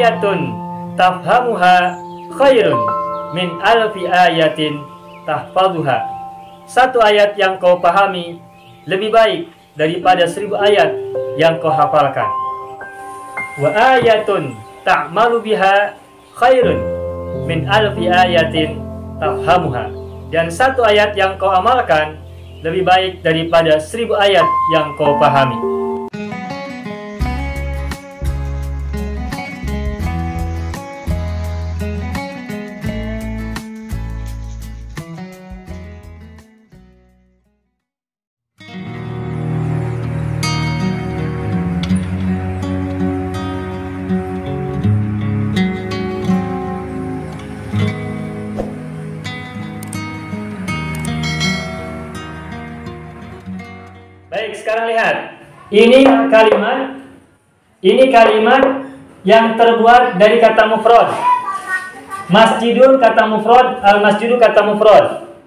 ayatun tafhamuha khairun min alfi ayatin tahfazuha. Satu ayat yang kau pahami lebih baik daripada 1000 ayat yang kau hafalkan. Wa ayatun ta'malu biha khairun min alfi ayatin tafhamuha. Dan satu ayat yang kau amalkan lebih baik daripada 1000 ayat yang kau pahami. Baik, sekarang lihat. Ini kalimat yang terbuat dari kata mufrad. Masjidun kata mufrad, al-masjidu kata mufrad.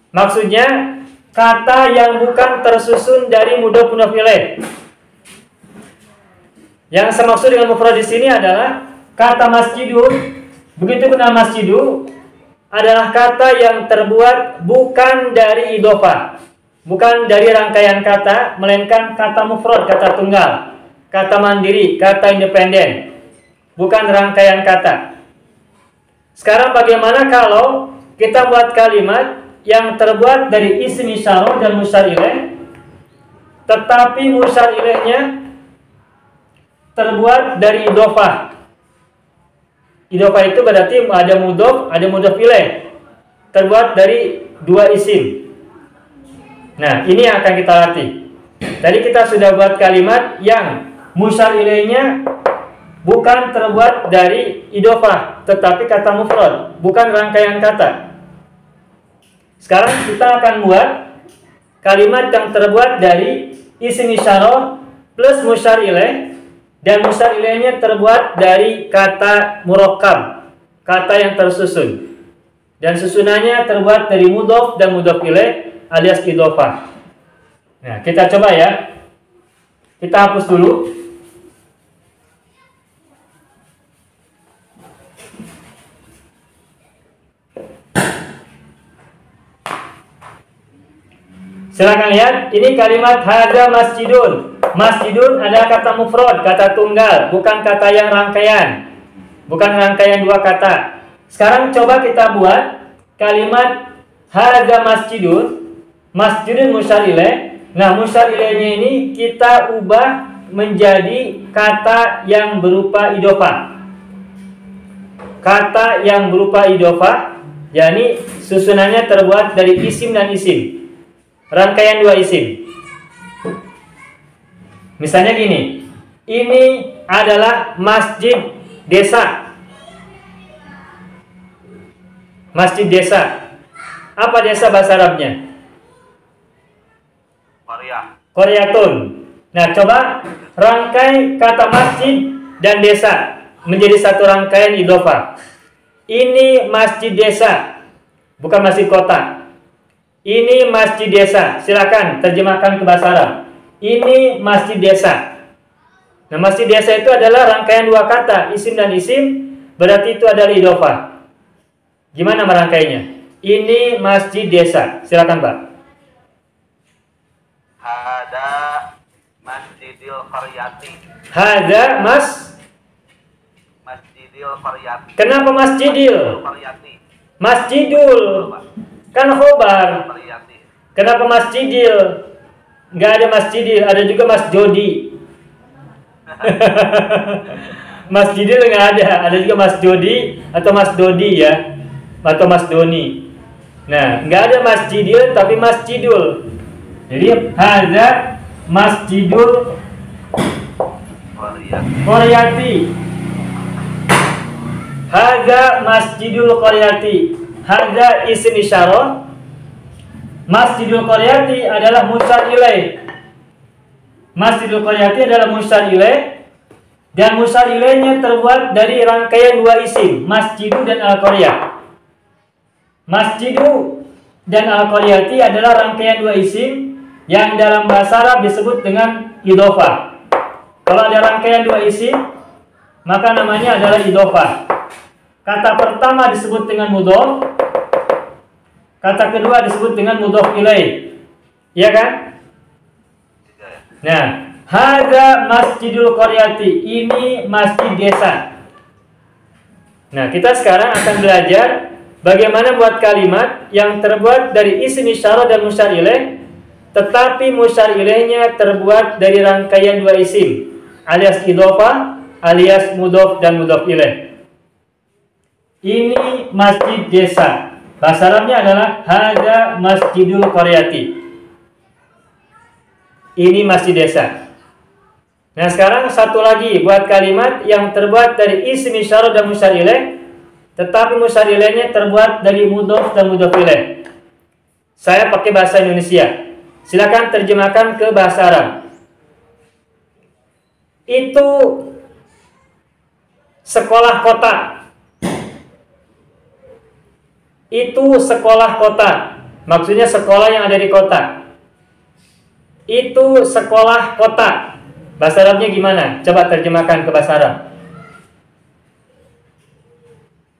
Maksudnya kata yang bukan tersusun dari mudhof mudhof ilaih. Yang saya maksud dengan mufrad di sini adalah kata masjidun. Begitu pun al-masjidu adalah kata yang terbuat bukan dari idhofah. Bukan dari rangkaian kata, melainkan kata mufrad, kata tunggal, kata mandiri, kata independen. Bukan rangkaian kata. Sekarang bagaimana kalau kita buat kalimat yang terbuat dari isim isyarah dan musyar ilaih, tetapi musyar ilaihnya terbuat dari idhofah. Idhofah itu berarti ada mudhof ilaih. Terbuat dari dua isim. Nah, ini yang akan kita latih. Tadi kita sudah buat kalimat yang musyar ilaihnya bukan terbuat dari idhofah, tetapi kata mufrad, bukan rangkaian kata. Sekarang kita akan buat kalimat yang terbuat dari isim isyarah plus musyar ilaih, dan musyar ilaihnya terbuat dari kata murakkab, kata yang tersusun. Dan susunannya terbuat dari mudhof dan mudhof ilaih alias idhofah. Nah, kita coba ya. Kita hapus dulu. Silakan lihat, ini kalimat hadza masjidun. Masjidun adalah kata mufrad, kata tunggal, bukan kata yang rangkaian. Bukan rangkaian dua kata. Sekarang coba kita buat kalimat hadza masjidun. Masjidun musyar ilaih. Nah, musyar ilaihnya ini kita ubah menjadi kata yang berupa idhofah. Kata yang berupa idhofah, yakni susunannya terbuat dari isim dan isim. Rangkaian dua isim. Misalnya gini. Ini adalah masjid desa. Masjid desa. Apa desa bahasa Arabnya? Qaryatun. Nah, coba rangkai kata masjid dan desa menjadi satu rangkaian idhofah. Ini masjid desa, bukan masjid kota. Ini masjid desa. Silakan terjemahkan ke bahasa Arab. Ini masjid desa. Nah, masjid desa itu adalah rangkaian dua kata, isim dan isim, berarti itu adalah idhofah. Gimana merangkainya? Ini masjid desa. Silakan, Pak. Hada masjidil qaryati. Hada masjidil qaryati. Kenapa masjidil? Masjidul. Kan khobar. Kenapa masjidil? Enggak ada masjidil, ada juga masjodi. Masjidil enggak ada juga masjodi atau masdodi ya. Atau masdoni. Nah, enggak ada masjidil tapi masjidul. Jadi hadza masjidul qaryati. Hadza masjidul qaryati. Hadza isim isyarah. Masjidul qaryati adalah musyar ilaih. Masjidul qaryati adalah musyar ilaih, dan musyar ilaihnya terbuat dari rangkaian dua isim, masjidu dan al-qaryah. Masjidu dan al-qaryati adalah rangkaian dua isim yang dalam bahasa Arab disebut dengan idhofah. Kalau ada rangkaian dua isim maka namanya adalah idhofah. Kata pertama disebut dengan mudhof, kata kedua disebut dengan mudhof ilaih. Iya kan? Nah, hadza masjidul qaryati, ini masjid desa. Nah, kita sekarang akan belajar bagaimana buat kalimat yang terbuat dari isim isyarah dan musyar ilaih, tetapi musyar ilaihnya terbuat dari rangkaian dua isim, alias idhofah, alias mudhof dan mudhof ilaih. Ini masjid desa. Bahasa Arabnya adalah hadza masjidul qaryati. Ini masjid desa. Nah, sekarang satu lagi buat kalimat yang terbuat dari isim isyarah dan musyar ilaih, tetapi musyar ilaihnya terbuat dari mudhof dan mudhof ilaih. Saya pakai bahasa Indonesia. Silakan terjemahkan ke bahasa Arab. Itu sekolah kota. Itu sekolah kota. Maksudnya sekolah yang ada di kota. Itu sekolah kota. Bahasa Arabnya gimana? Coba terjemahkan ke bahasa Arab.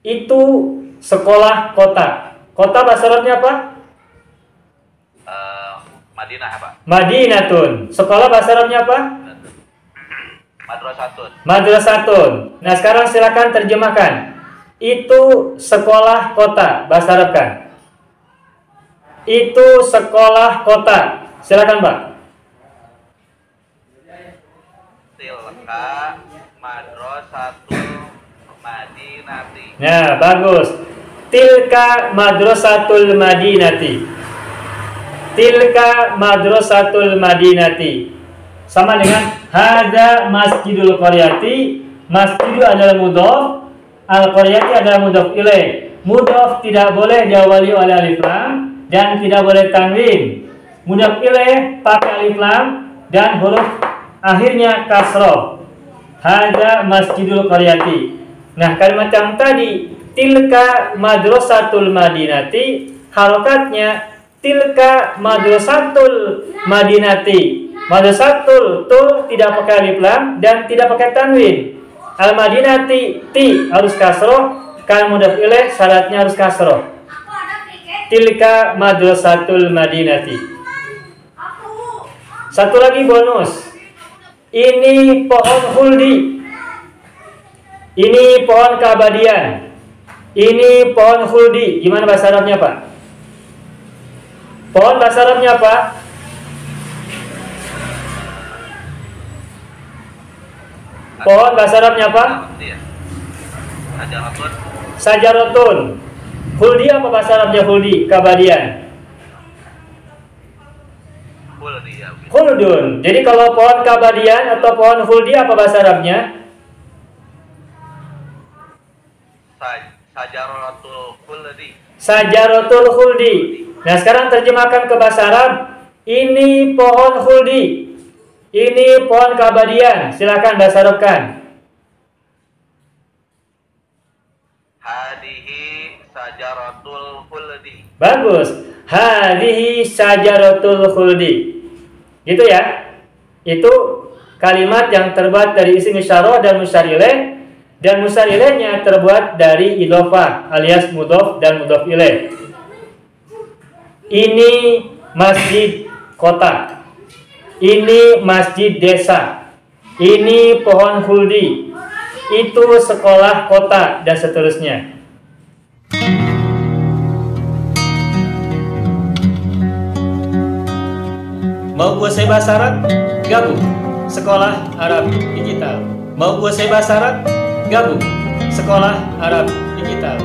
Itu sekolah kota. Kota bahasa Arabnya apa? Madinah, Pak. Madinatun. Sekolah bahasa Arabnya apa? Madrasatun. Madrasatun. Nah, sekarang silakan terjemahkan. Itu sekolah kota. Bahasa Arab kan? Itu sekolah kota. Silakan, Pak. Tilka madrasatul madinati. Nah, bagus. Tilka madrasatul madinati. Tilka madrasatul madinati. Sama dengan hadza masjidul qaryati. Masjidu adalah mudhof, al-qaryati adalah mudhof ilaih. Mudhof tidak boleh diawali oleh alif lam dan tidak boleh tanwin. Mudhof ilaih pakai alif lam dan huruf akhirnya kasroh. Hadza masjidul qaryati. Nah, kalimat yang tadi tilka madrasatul madinati, harokatnya tilka madrasatul madinati. Madrasatul tul tidak pakai alif lam dan tidak pakai tanwin. Al madinati ti harus kasroh, kalau mudhof ilaih syaratnya harus kasroh. Tilka madrasatul madinati. Satu lagi bonus. Ini pohon huldi. Ini pohon keabadian. Ini pohon huldi. Gimana bahasa Arabnya, Pak? Pohon bahasa Arabnya apa? Pohon bahasa Arabnya apa? Sajaratun. Sajaratun. Huldi apa bahasa Arabnya huldi? Keabadian. Huldi ya. Huldun. Jadi kalau pohon keabadian atau pohon huldi apa bahasa Arabnya? Sajaratul huldi. Sajaratul huldi. Nah, sekarang terjemahkan ke bahasa Arab. Ini pohon huldi. Ini pohon keabadian. Silakan bahasa Arabkan. Hadihi sajaratul huldi. Bagus. Hadihi sajaratul huldi. Gitu ya. Itu kalimat yang terbuat dari isim isyarah dan musyar ilaih, dan musyar ilaihnya terbuat dari idhofah alias mudhof dan mudhof ilaih. Ini masjid kota. Ini masjid desa. Ini pohon huldi. Itu sekolah kota dan seterusnya. Mau kuasai bahasa Arab? Gabung Sekolah Arab Digital. Mau kuasai bahasa Arab? Gabung Sekolah Arab Digital.